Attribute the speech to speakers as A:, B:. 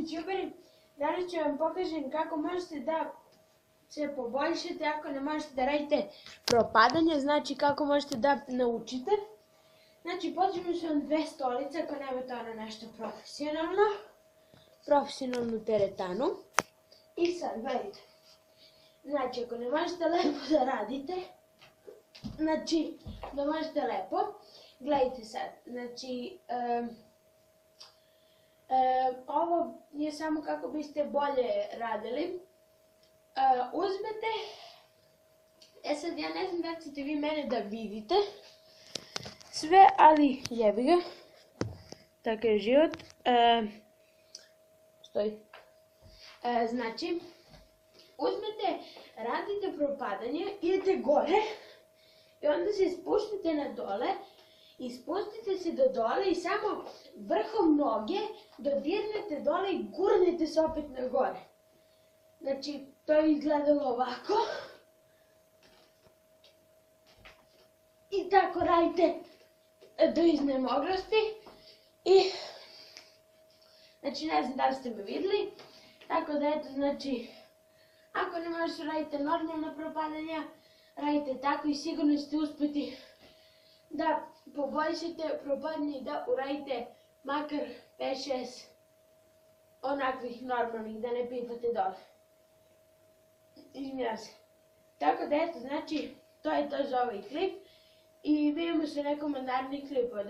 A: YouTuberi, danas ću vam pokažem kako možete da se poboljšate ako ne možete da radite propadanje, znači kako možete da naučite. Znači potrebno su vam 2 stolice ako nemate ono nešto profesionalnu teretanu. I sad, gledajte, znači ako ne možete lepo da radite, znači da možete lepo, gledajte sad, znači ovo je samo kako biste bolje radili. Uzmete, sad ja ne znam da ćete vi mene da vidite sve, ali jebi ga, tako je život. Znači, uzmete, radite propadanje, idete gore i onda se spuštate na dole i spustite se do dole i samo vrhom noge dodirnete dole i gurnete se opet na gore. Znači, to je izgledalo ovako. I tako radite do iznemoglosti. I, znači, ne znam da li ste me vidjeli. Tako da, eto, znači, ako ne možete radite normalna propadanja, radite tako i sigurno ćete uspjeti da poboljšate propadanje i da uradite makar 5-6 onakvih normalnih, da ne pipate dole. Izvinjavam se. Tako da, eto, znači, to je to za ovaj klip i vidimo se nekom od narednih klipova.